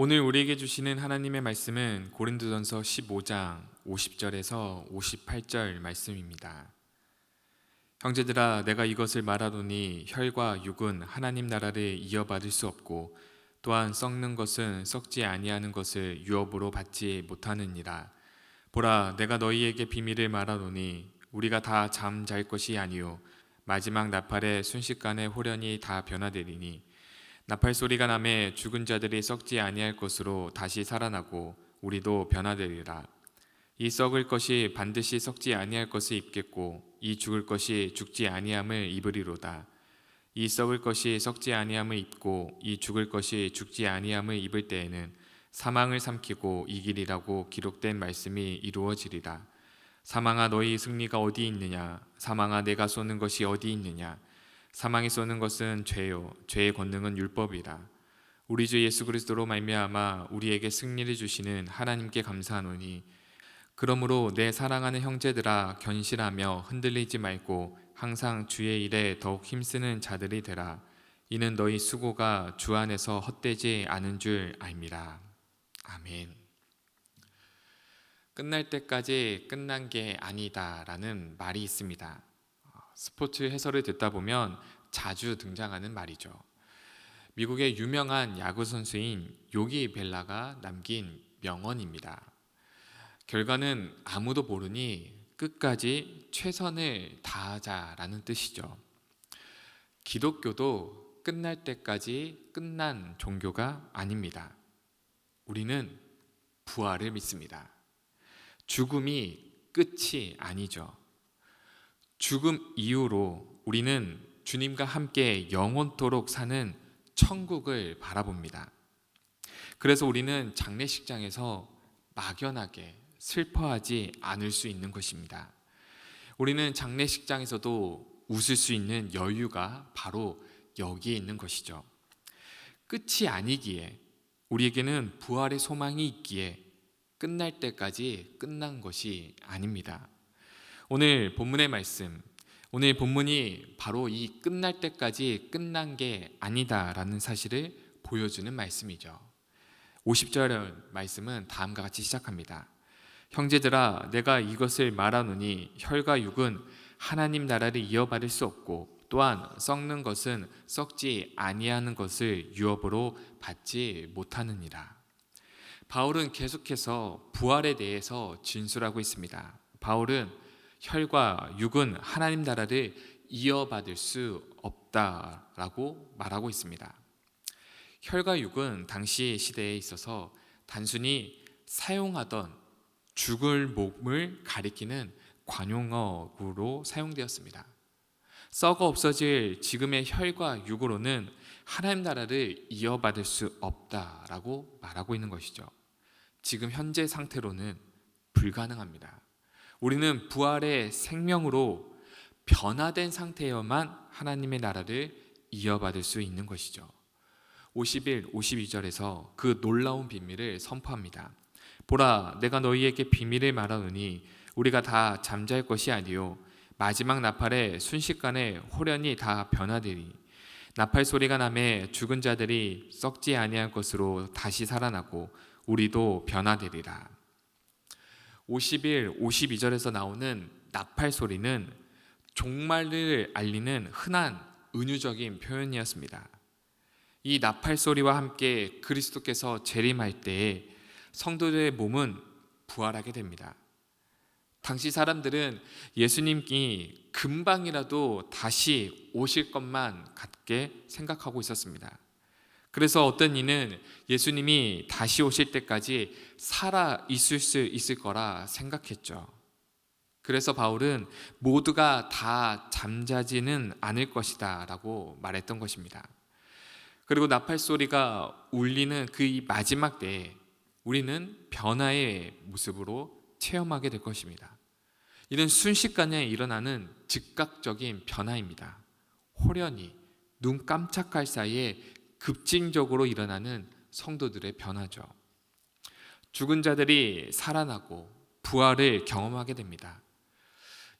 오늘 우리에게 주시는 하나님의 말씀은 고린도전서 15장 50절에서 58절 말씀입니다. 형제들아, 내가 이것을 말하노니 혈과 육은 하나님 나라를 이어받을 수 없고 또한 썩는 것은 썩지 아니하는 것을 유업으로 받지 못하느니라. 보라, 내가 너희에게 비밀을 말하노니 우리가 다 잠잘 것이 아니요 마지막 나팔의 순식간에 호련히 다 변화되리니 나팔 소리가 나매 죽은 자들이 썩지 아니할 것으로 다시 살아나고 우리도 변화되리라. 이 썩을 것이 반드시 썩지 아니할 것을 입겠고 이 죽을 것이 죽지 아니함을 입으리로다. 이 썩을 것이 썩지 아니함을 입고 이 죽을 것이 죽지 아니함을 입을 때에는 사망을 삼키고 이기리라고 기록된 말씀이 이루어지리라. 사망아, 너희 승리가 어디 있느냐? 사망아, 내가 쏘는 것이 어디 있느냐? 사망이 쏘는 것은 죄요 죄의 권능은 율법이라. 우리 주 예수 그리스도로 말미암아 우리에게 승리를 주시는 하나님께 감사하노니 그러므로 내 사랑하는 형제들아, 견실하며 흔들리지 말고 항상 주의 일에 더욱 힘쓰는 자들이 되라. 이는 너희 수고가 주 안에서 헛되지 않은 줄 알미라. 아멘. 끝날 때까지 끝난 게 아니다라는 말이 있습니다. 스포츠 해설을 듣다 보면 자주 등장하는 말이죠. 미국의 유명한 야구 선수인 요기 벨라가 남긴 명언입니다. 결과는 아무도 모르니 끝까지 최선을 다하자라는 뜻이죠. 기독교도 끝날 때까지 끝난 종교가 아닙니다. 우리는 부활을 믿습니다. 죽음이 끝이 아니죠. 죽음 이후로 우리는 주님과 함께 영원토록 사는 천국을 바라봅니다. 그래서 우리는 장례식장에서 막연하게 슬퍼하지 않을 수 있는 것입니다. 우리는 장례식장에서도 웃을 수 있는 여유가 바로 여기에 있는 것이죠. 끝이 아니기에, 우리에게는 부활의 소망이 있기에 끝날 때까지 끝난 것이 아닙니다. 오늘 본문의 말씀, 오늘 본문이 바로 이 끝날 때까지 끝난 게 아니다라는 사실을 보여주는 말씀이죠. 50절 말씀은 다음과 같이 시작합니다. 형제들아, 내가 이것을 말하노니 혈과 육은 하나님 나라를 이어받을 수 없고 또한 썩는 것은 썩지 아니하는 것을 유업으로 받지 못하느니라. 바울은 계속해서 부활에 대해서 진술하고 있습니다. 바울은 혈과 육은 하나님 나라를 이어받을 수 없다라고 말하고 있습니다. 혈과 육은 당시 시대에 있어서 단순히 사용하던 죽을 몸을 가리키는 관용어로 사용되었습니다. 썩어 없어질 지금의 혈과 육으로는 하나님 나라를 이어받을 수 없다라고 말하고 있는 것이죠. 지금 현재 상태로는 불가능합니다. 우리는 부활의 생명으로 변화된 상태여만 하나님의 나라를 이어받을 수 있는 것이죠. 51, 52절에서 그 놀라운 비밀을 선포합니다. 보라, 내가 너희에게 비밀을 말하노니 우리가 다 잠잘 것이 아니요 마지막 나팔의 순식간에 호련히 다 변화되리. 나팔 소리가 나매 죽은 자들이 썩지 아니할 것으로 다시 살아나고 우리도 변화되리라. 51, 52절에서 나오는 나팔 소리는 종말을 알리는 흔한 은유적인 표현이었습니다. 이 나팔 소리와 함께 그리스도께서 재림할 때에 성도들의 몸은 부활하게 됩니다. 당시 사람들은 예수님이 금방이라도 다시 오실 것만 같게 생각하고 있었습니다. 그래서 어떤 이는 예수님이 다시 오실 때까지 살아 있을 수 있을 거라 생각했죠. 그래서 바울은 모두가 다 잠자지는 않을 것이다 라고 말했던 것입니다. 그리고 나팔 소리가 울리는 그 마지막 때에 우리는 변화의 모습으로 체험하게 될 것입니다. 이는 순식간에 일어나는 즉각적인 변화입니다. 호련히 눈 깜짝할 사이에 급진적으로 일어나는 성도들의 변화죠. 죽은 자들이 살아나고 부활을 경험하게 됩니다.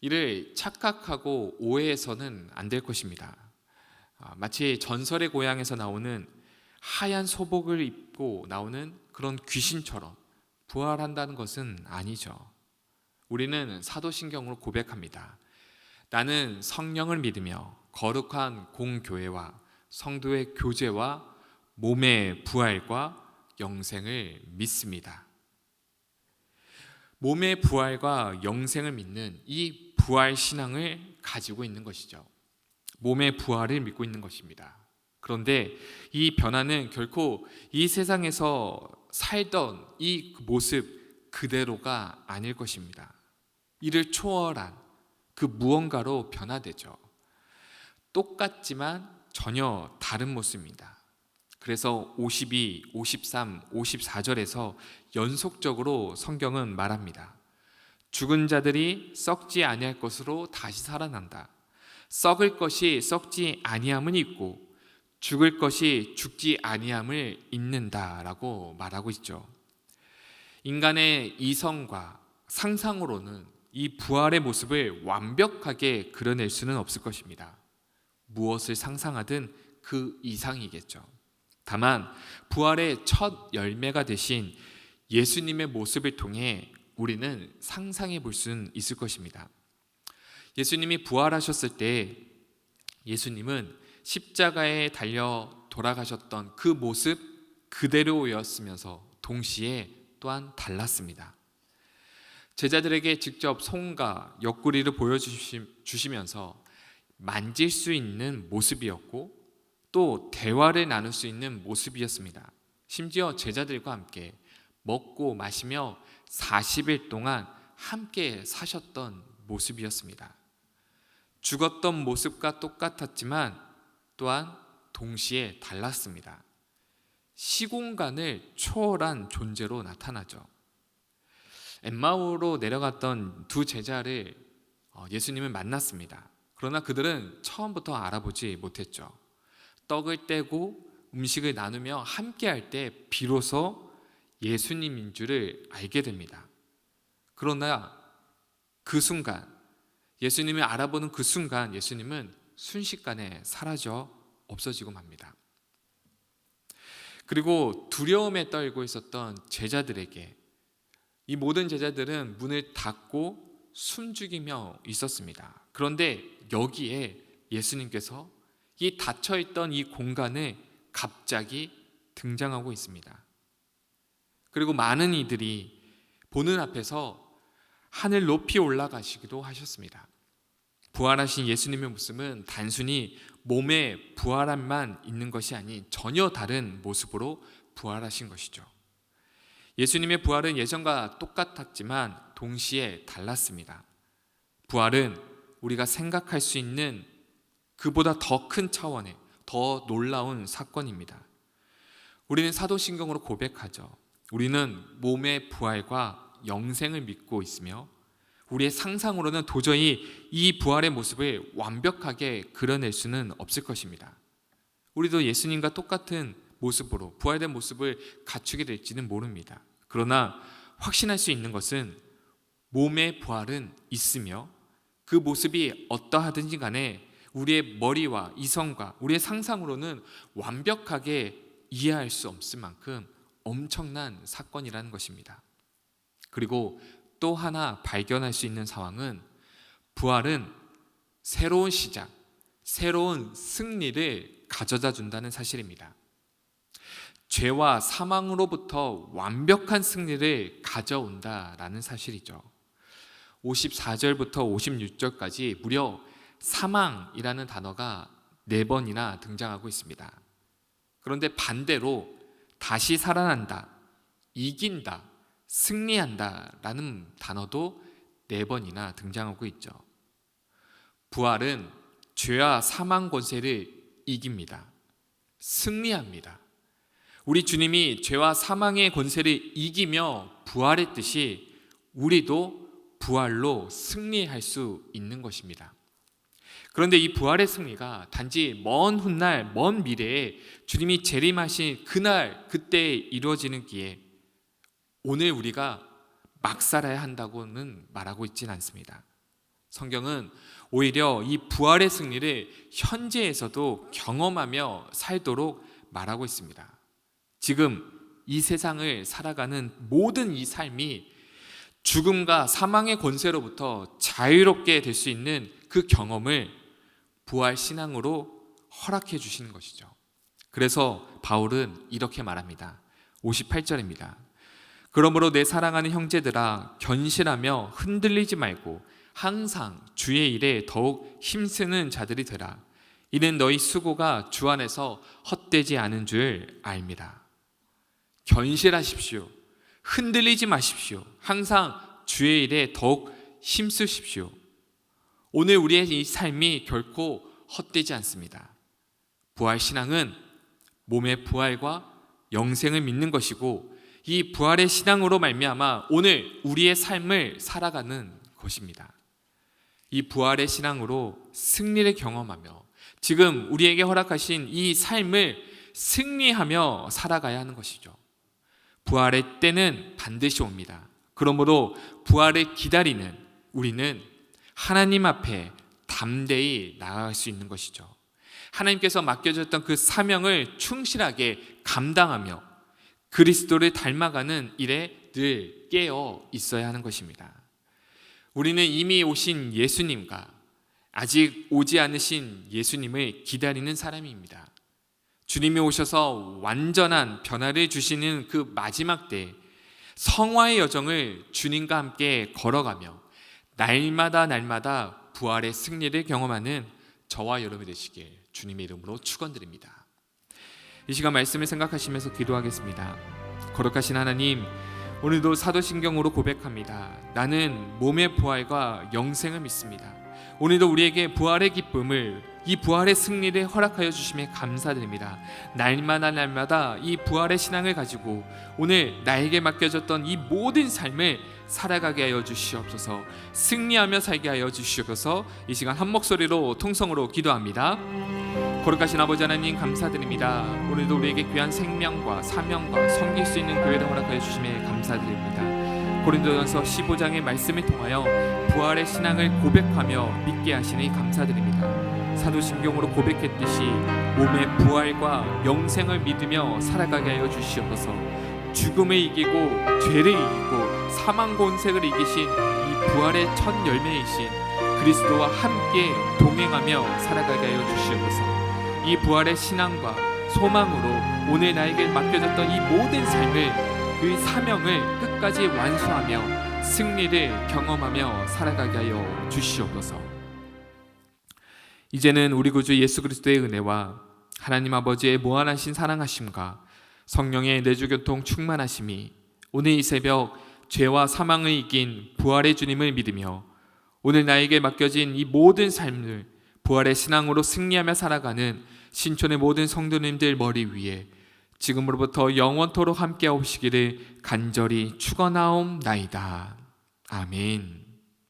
이를 착각하고 오해해서는 안 될 것입니다. 마치 전설의 고향에서 나오는 하얀 소복을 입고 나오는 그런 귀신처럼 부활한다는 것은 아니죠. 우리는 사도신경으로 고백합니다. 나는 성령을 믿으며 거룩한 공교회와 성도의 교제와 몸의 부활과 영생을 믿습니다. 몸의 부활과 영생을 믿는 이 부활 신앙을 가지고 있는 것이죠. 몸의 부활을 믿고 있는 것입니다. 그런데 이 변화는 결코 이 세상에서 살던 이 모습 그대로가 아닐 것입니다. 이를 초월한 그 무언가로 변화되죠. 똑같지만 전혀 다른 모습입니다. 그래서 52, 53, 54절에서 연속적으로 성경은 말합니다. 죽은 자들이 썩지 아니할 것으로 다시 살아난다. 썩을 것이 썩지 아니함은 있고 죽을 것이 죽지 아니함을 잊는다라고 말하고 있죠. 인간의 이성과 상상으로는 이 부활의 모습을 완벽하게 그려낼 수는 없을 것입니다. 무엇을 상상하든 그 이상이겠죠. 다만 부활의 첫 열매가 되신 예수님의 모습을 통해 우리는 상상해 볼 수는 있을 것입니다. 예수님이 부활하셨을 때 예수님은 십자가에 달려 돌아가셨던 그 모습 그대로였으면서 동시에 또한 달랐습니다. 제자들에게 직접 손과 옆구리를 보여주시면서 만질 수 있는 모습이었고 또 대화를 나눌 수 있는 모습이었습니다. 심지어 제자들과 함께 먹고 마시며 40일 동안 함께 사셨던 모습이었습니다. 죽었던 모습과 똑같았지만 또한 동시에 달랐습니다. 시공간을 초월한 존재로 나타나죠. 엠마오로 내려갔던 두 제자를 예수님은 만났습니다. 그러나 그들은 처음부터 알아보지 못했죠. 떡을 떼고 음식을 나누며 함께할 때 비로소 예수님인 줄을 알게 됩니다. 그러나 그 순간, 예수님을 알아보는 그 순간 예수님은 순식간에 사라져 없어지고 맙니다. 그리고 두려움에 떨고 있었던 제자들에게 이 모든 제자들은 문을 닫고 숨죽이며 있었습니다. 그런데 여기에 예수님께서 이 닫혀있던 이 공간에 갑자기 등장하고 있습니다. 그리고 많은 이들이 보는 앞에서 하늘 높이 올라가시기도 하셨습니다. 부활하신 예수님의 모습은 단순히 몸의 부활함만 있는 것이 아닌 전혀 다른 모습으로 부활하신 것이죠. 예수님의 부활은 예전과 똑같았지만 동시에 달랐습니다. 부활은 우리가 생각할 수 있는 그보다 더 큰 차원의 더 놀라운 사건입니다. 우리는 사도신경으로 고백하죠. 우리는 몸의 부활과 영생을 믿고 있으며 우리의 상상으로는 도저히 이 부활의 모습을 완벽하게 그려낼 수는 없을 것입니다. 우리도 예수님과 똑같은 모습으로 부활된 모습을 갖추게 될지는 모릅니다. 그러나 확신할 수 있는 것은 몸의 부활은 있으며 그 모습이 어떠하든지 간에 우리의 머리와 이성과 우리의 상상으로는 완벽하게 이해할 수 없을 만큼 엄청난 사건이라는 것입니다. 그리고 또 하나 발견할 수 있는 상황은 부활은 새로운 시작, 새로운 승리를 가져다 준다는 사실입니다. 죄와 사망으로부터 완벽한 승리를 가져온다라는 사실이죠. 54절부터 56절까지 무려 사망이라는 단어가 4번이나 등장하고 있습니다. 그런데 반대로 다시 살아난다, 이긴다, 승리한다 라는 단어도 4번이나 등장하고 있죠. 부활은 죄와 사망 권세를 이깁니다. 승리합니다. 우리 주님이 죄와 사망의 권세를 이기며 부활했듯이 우리도 부활로 승리할 수 있는 것입니다. 그런데 이 부활의 승리가 단지 먼 훗날, 먼 미래에 주님이 재림하신 그날, 그때에 이루어지는기에 오늘 우리가 막 살아야 한다고는 말하고 있지는 않습니다. 성경은 오히려 이 부활의 승리를 현재에서도 경험하며 살도록 말하고 있습니다. 지금 이 세상을 살아가는 모든 이 삶이 죽음과 사망의 권세로부터 자유롭게 될 수 있는 그 경험을 부활 신앙으로 허락해 주시는 것이죠. 그래서 바울은 이렇게 말합니다. 58절입니다. 그러므로 내 사랑하는 형제들아, 견실하며 흔들리지 말고 항상 주의 일에 더욱 힘쓰는 자들이 되라. 이는 너희 수고가 주 안에서 헛되지 않은 줄 알미라. 견실하십시오. 흔들리지 마십시오. 항상 주의 일에 더욱 힘쓰십시오. 오늘 우리의 이 삶이 결코 헛되지 않습니다. 부활 신앙은 몸의 부활과 영생을 믿는 것이고, 이 부활의 신앙으로 말미암아 오늘 우리의 삶을 살아가는 것입니다. 이 부활의 신앙으로 승리를 경험하며 지금 우리에게 허락하신 이 삶을 승리하며 살아가야 하는 것이죠. 부활의 때는 반드시 옵니다. 그러므로 부활을 기다리는 우리는 하나님 앞에 담대히 나아갈 수 있는 것이죠. 하나님께서 맡겨줬던 그 사명을 충실하게 감당하며 그리스도를 닮아가는 일에 늘 깨어 있어야 하는 것입니다. 우리는 이미 오신 예수님과 아직 오지 않으신 예수님을 기다리는 사람입니다. 주님이 오셔서 완전한 변화를 주시는 그 마지막 때 성화의 여정을 주님과 함께 걸어가며 날마다 부활의 승리를 경험하는 저와 여러분이 되시길 주님의 이름으로 축원드립니다. 이 시간 말씀을 생각하시면서 기도하겠습니다. 거룩하신 하나님, 오늘도 사도신경으로 고백합니다. 나는 몸의 부활과 영생을 믿습니다. 오늘도 우리에게 부활의 기쁨을, 이 부활의 승리를 허락하여 주심에 감사드립니다. 날마다 이 부활의 신앙을 가지고 오늘 나에게 맡겨졌던 이 모든 삶을 살아가게 하여 주시옵소서. 승리하며 살게 하여 주시옵소서. 이 시간 한 목소리로 통성으로 기도합니다. 거룩하신 아버지 하나님, 감사드립니다. 오늘도 우리에게 귀한 생명과 사명과 섬길 수 있는 교회를 허락하여 주심에 감사드립니다. 고린도전서 15장의 말씀을 통하여 부활의 신앙을 고백하며 믿게 하시니 감사드립니다. 사도신경으로 고백했듯이 몸의 부활과 영생을 믿으며 살아가게 하여 주시옵소서. 죽음을 이기고 죄를 이기고 사망 권세를 이기신 이 부활의 첫 열매이신 그리스도와 함께 동행하며 살아가게 하여 주시옵소서. 이 부활의 신앙과 소망으로 오늘 나에게 맡겨졌던 이 모든 삶을, 그 사명을 끝까지 완수하며 승리를 경험하며 살아가게 하여 주시옵소서. 이제는 우리 구주 예수 그리스도의 은혜와 하나님 아버지의 무한하신 사랑하심과 성령의 내주교통 충만하심이 오늘 이 새벽 죄와 사망을 이긴 부활의 주님을 믿으며 오늘 나에게 맡겨진 이 모든 삶을 부활의 신앙으로 승리하며 살아가는 신촌의 모든 성도님들 머리 위에 지금으로부터 영원토록 함께 오시기를 간절히 축원하옵나이다. 아멘.